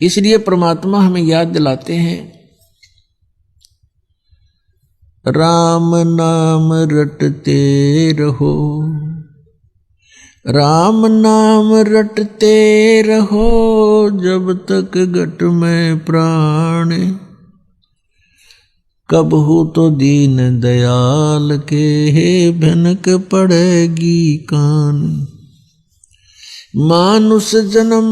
इसलिए परमात्मा हमें याद दिलाते हैं, राम नाम रटते रहो, राम नाम रटते रहो, जब तक घट में प्राण, कब हो तो दीन दयाल के भनक पड़ेगी कान। मानुष जन्म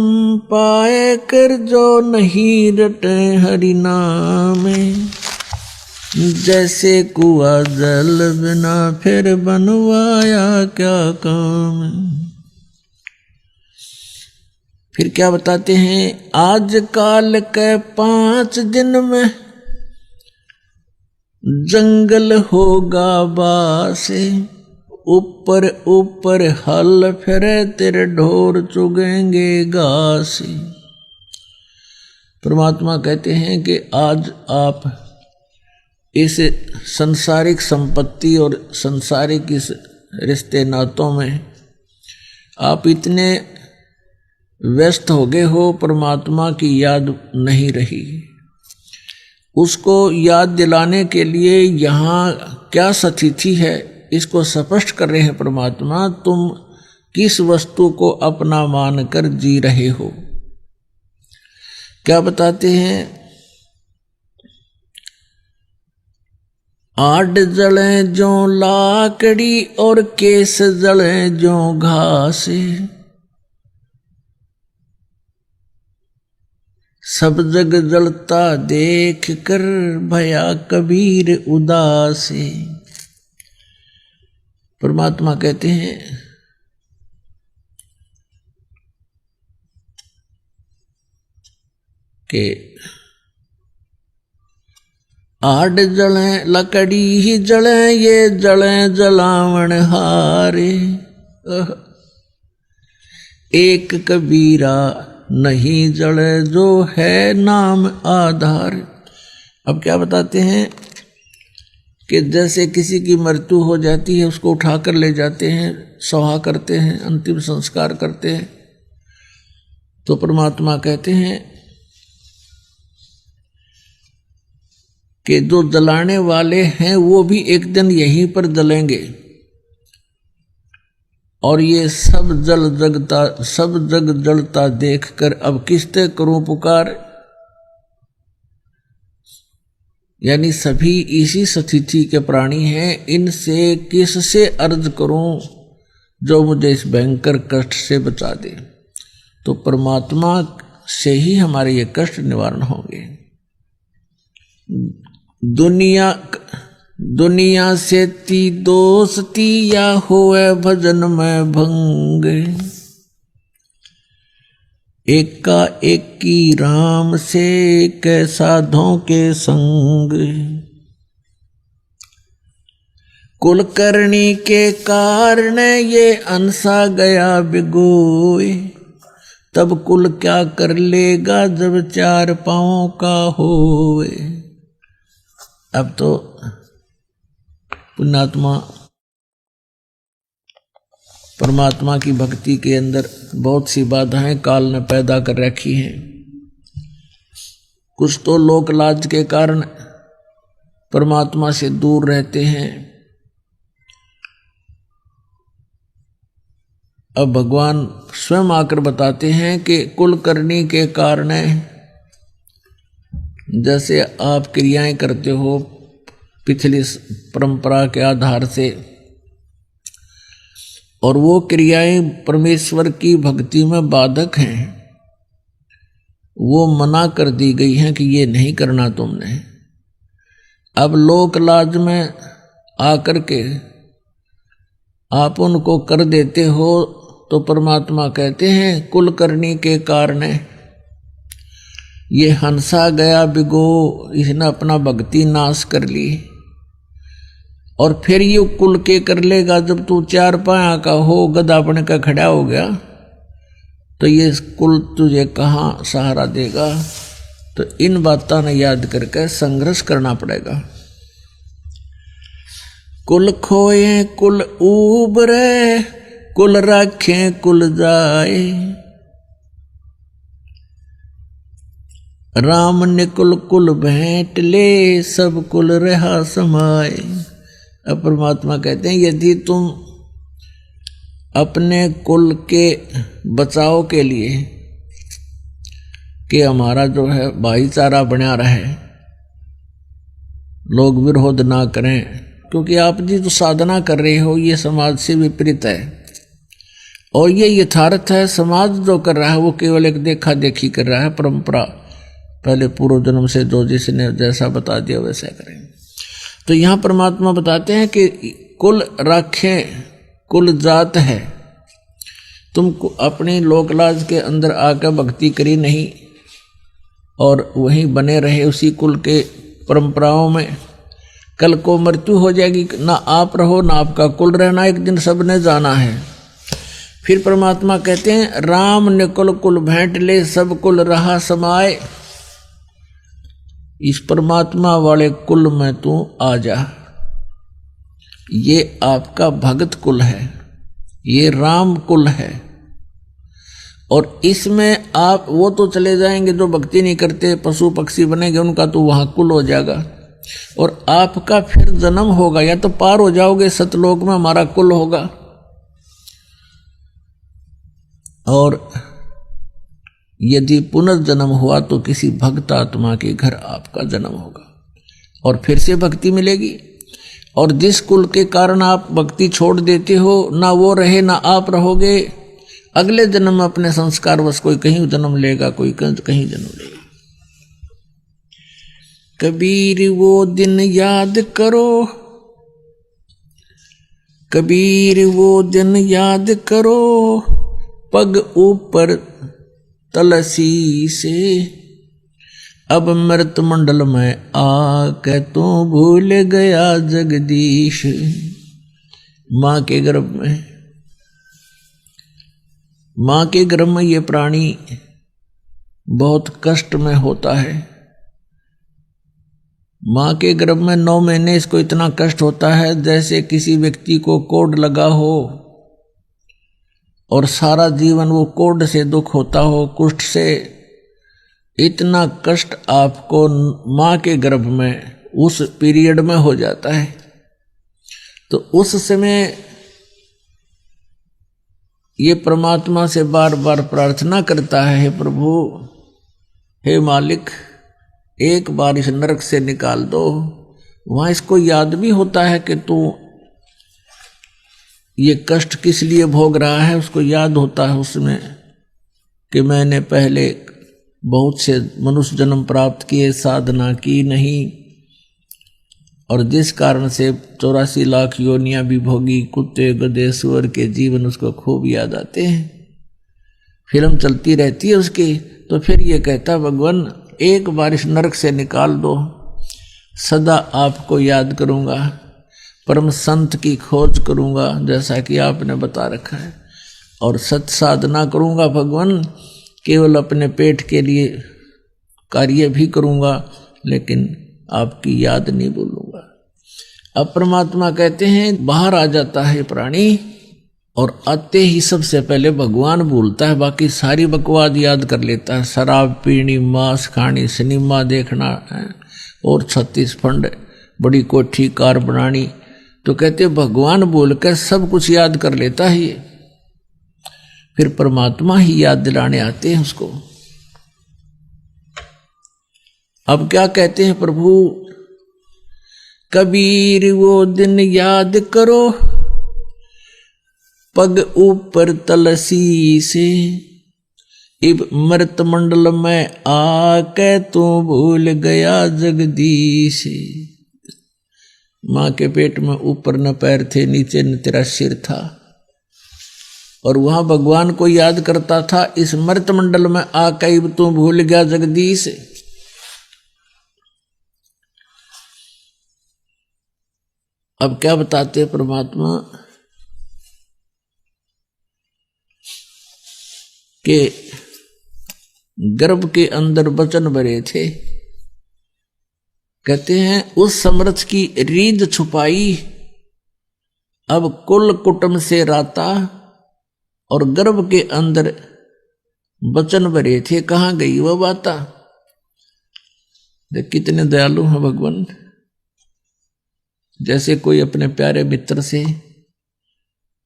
पाए कर जो नहीं रटे हरि नाम, जैसे कुआ जल बिना फिर बनवाया क्या काम। फिर क्या बताते हैं, आज काल के 5 दिन में जंगल होगा बासे, ऊपर ऊपर हल फिरे तेरे ढोर चुगेंगे घास। परमात्मा कहते हैं कि आज आप इस संसारिक संपत्ति और संसारिक इस रिश्ते नातों में आप इतने व्यस्त हो गए हो, परमात्मा की याद नहीं रही। उसको याद दिलाने के लिए यहाँ क्या स्थिति है, इसको स्पष्ट कर रहे हैं परमात्मा। तुम किस वस्तु को अपना मानकर जी रहे हो। क्या बताते हैं, आड़ जले जो लाकड़ी और केस जले जो घास, सब जग जलता देख कर भया कबीर उदास। परमात्मा कहते हैं कि आड़ जले लकड़ी ही जले, ये जले जलावन हारे, एक कबीरा नहीं जले जो है नाम आधार। अब क्या बताते हैं कि जैसे किसी की मृत्यु हो जाती है, उसको उठाकर ले जाते हैं, सौहा करते हैं, अंतिम संस्कार करते हैं, तो परमात्मा कहते हैं कि जो जलाने वाले हैं वो भी एक दिन यहीं पर जलेंगे, और ये सब जग जलता देखकर अब किसते करूं पुकार। यानी सभी इसी स्थिति के प्राणी हैं, इनसे किससे अर्ज करूं जो मुझे इस भयंकर कष्ट से बचा दे। तो परमात्मा से ही हमारे ये कष्ट निवारण होंगे। दुनिया से ती दोस्ती या होए भजन में भंग, एका एकी राम से साधों के संग। कुलकर्णी के कारण ये अंसा गया बिगोए, तब कुल क्या कर लेगा जब 4 पांवों का होए। अब तो पुण्यात्मा परमात्मा की भक्ति के अंदर बहुत सी बाधाएं काल ने पैदा कर रखी हैं। कुछ तो लोक लाज के कारण परमात्मा से दूर रहते हैं। अब भगवान स्वयं आकर बताते हैं कि कुलकर्णी के कारण, जैसे आप क्रियाएं करते हो पिछली परंपरा के आधार से, और वो क्रियाएं परमेश्वर की भक्ति में बाधक हैं, वो मना कर दी गई हैं कि ये नहीं करना तुमने। अब लोक लाज में आकर के आप उनको कर देते हो, तो परमात्मा कहते हैं कुलकर्णी के कारण ये हंसा गया बिगो, इसने अपना भक्ति नाश कर ली। और फिर ये कुल के कर लेगा जब तू 4 पाया का हो, गधा बन का खड़ा हो गया, तो ये कुल तुझे कहाँ सहारा देगा। तो इन बातों ने याद करके संघर्ष करना पड़ेगा। कुल खोए कुल उबरे, कुल रखे कुल जाए, राम ने कुल कुल भेंट ले, सब कुल रहा समाए। अब परमात्मा कहते हैं यदि तुम अपने कुल के बचाव के लिए कि हमारा जो है भाईचारा बना रहे, लोग विरोध ना करें, क्योंकि आप जी जो साधना कर रहे हो ये समाज से विपरीत है और ये यथार्थ है। समाज जो कर रहा है वो केवल एक देखा देखी कर रहा है, परंपरा पहले पूर्व जन्म से जो जिसने जैसा बता दिया वैसा करें। तो यहाँ परमात्मा बताते हैं कि कुल राखें, कुल जात है, तुम अपनी लोकलाज के अंदर आकर भक्ति करी नहीं और वहीं बने रहे उसी कुल के परंपराओं में, कल को मृत्यु हो जाएगी, ना आप रहो ना आपका कुल रहना, एक दिन सबने जाना है। फिर परमात्मा कहते हैं राम ने कुल कुल भेंट ले, सब कुल रहा समाए। इस परमात्मा वाले कुल में तू आ जा, ये आपका भगत कुल है, ये राम कुल है। और इसमें आप वो तो चले जाएंगे जो भक्ति नहीं करते, पशु पक्षी बनेंगे, उनका तो वहां कुल हो जाएगा और आपका फिर जन्म होगा, या तो पार हो जाओगे सतलोक में, हमारा कुल होगा, और यदि पुनर्जन्म हुआ तो किसी भक्त आत्मा के घर आपका जन्म होगा और फिर से भक्ति मिलेगी। और जिस कुल के कारण आप भक्ति छोड़ देते हो, ना वो रहे ना आप रहोगे, अगले जन्म में अपने संस्कार बस कोई कहीं जन्म लेगा, कोई कहीं जन्म लेगा। कबीर वो दिन याद करो, कबीर वो दिन याद करो, पग ऊपर तलसी से, अब मृत मंडल में आके तू भूल गया जगदीश। मां के गर्भ में, मां के गर्भ में ये प्राणी बहुत कष्ट में होता है। मां के गर्भ में 9 महीने इसको इतना कष्ट होता है जैसे किसी व्यक्ति को कोढ़ लगा हो और सारा जीवन वो कोढ़ से दुख होता हो, कुष्ठ से। इतना कष्ट आपको मां के गर्भ में उस पीरियड में हो जाता है। तो उस समय ये परमात्मा से बार बार प्रार्थना करता है, हे प्रभु, हे मालिक, एक बार इस नरक से निकाल दो। वहां इसको याद भी होता है कि तू ये कष्ट किस लिए भोग रहा है, उसको याद होता है उसमें कि मैंने पहले बहुत से मनुष्य जन्म प्राप्त किए, साधना की नहीं, और जिस कारण से 84 लाख योनियां भी भोगी, कुत्ते गधे सुअर के जीवन उसको खूब याद आते हैं, फिल्म चलती रहती है उसकी। तो फिर ये कहता भगवान एक बार इस नरक से निकाल दो, सदा आपको याद करूंगा, परम संत की खोज करूंगा जैसा कि आपने बता रखा है, और सत साधना करूंगा भगवान, केवल अपने पेट के लिए कार्य भी करूंगा लेकिन आपकी याद नहीं भूलूंगा। अब परमात्मा कहते हैं बाहर आ जाता है प्राणी और आते ही सबसे पहले भगवान भूलता है, बाकी सारी बकवाद याद कर लेता है। शराब पीनी, मांस खानी, सिनेमा देखना है और 36 फंड, बड़ी कोठी कार बनानी। तो कहते भगवान बोलकर सब कुछ याद कर लेता है ये। फिर परमात्मा ही याद दिलाने आते हैं उसको। अब क्या कहते हैं प्रभु, कबीर वो दिन याद करो, पग ऊपर तलसी से, इब मृत मंडल में आके तू भूल गया जगदीश। मां के पेट में ऊपर न पैर थे, नीचे न तेरा सिर था, और वहां भगवान को याद करता था। इस मृत मंडल में आके इब तू भूल गया जगदीश। अब क्या बताते हैं परमात्मा के गर्भ के अंदर वचन भरे थे। कहते हैं उस समर्थ की रीद छुपाई, अब कुल कुटुंब से राता, और गर्भ के अंदर वचन भरे थे, कहां गई वह बाता। देख कितने दयालु हैं भगवान। जैसे कोई अपने प्यारे मित्र से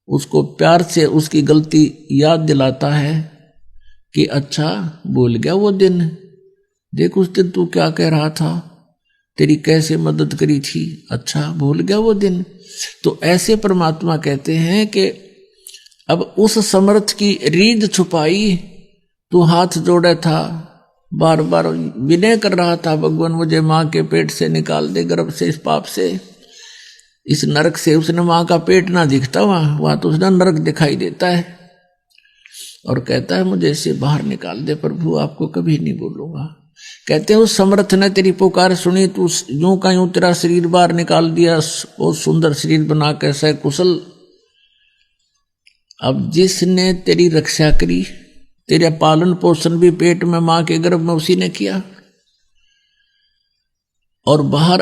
उसको प्यार से उसकी गलती याद दिलाता है कि अच्छा भूल गया वो दिन, देख उस दिन तू क्या कह रहा था, तेरी कैसे मदद करी थी, अच्छा भूल गया वो दिन। तो ऐसे परमात्मा कहते हैं कि अब उस समर्थ की रीझ छुपाई, तू हाथ जोड़े था, बार बार विनय कर रहा था, भगवान मुझे माँ के पेट से निकाल दे, गर्भ से, इस पाप से, इस नरक से। उसने माँ का पेट ना दिखता वहां तो उसने नरक दिखाई देता है, और कहता है मुझे इससे बाहर निकाल दे प्रभु, आपको कभी नहीं बोलूंगा। कहते हैं उस समर्थ ने तेरी पुकार सुनी, तू यूं का यूं तेरा शरीर बाहर निकाल दिया, बहुत सुंदर शरीर बना के सकुशल। अब जिसने तेरी रक्षा करी, तेरा पालन पोषण भी पेट में मां के गर्भ में उसी ने किया, और बाहर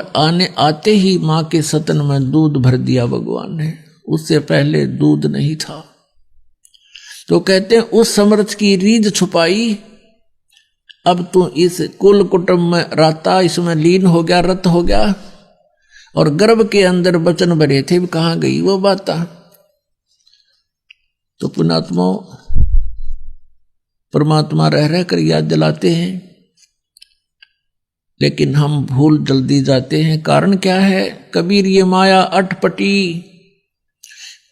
आते ही मां के सतन में दूध भर दिया भगवान ने, उससे पहले दूध नहीं था। तो कहते हैं उस समर्थ की रीझ छुपाई, अब तू इस कुल कुटुंब में रहता, इसमें लीन हो गया, रत हो गया, और गर्भ के अंदर वचन भरे थे, कहां गई वो बात। तो पुण्यात्मा परमात्मा रह रह कर याद दिलाते हैं, लेकिन हम भूल जल्दी जाते हैं। कारण क्या है? कबीर ये माया अटपटी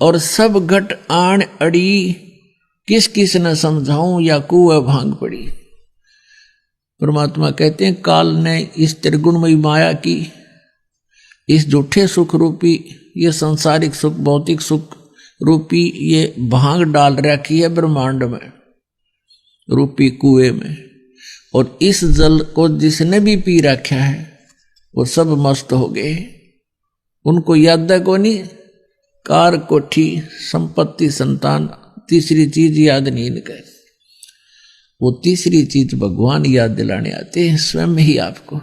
और सब घट आण अड़ी, किस किस न समझाऊं या कुएं भांग पड़ी। परमात्मा कहते हैं काल ने इस त्रिगुणमयी माया की, इस झूठे सुख रूपी, ये संसारिक सुख, भौतिक सुख रूपी ये भांग डाल रखी है ब्रह्मांड में, रूपी कुएं में, और इस जल को जिसने भी पी रखा है वो सब मस्त हो गए। उनको याद है को नहीं, कार कोठी संपत्ति संतान, तीसरी चीज याद नहीं निकल। वो तीसरी चीज भगवान याद दिलाने आते हैं, स्वयं ही आपको।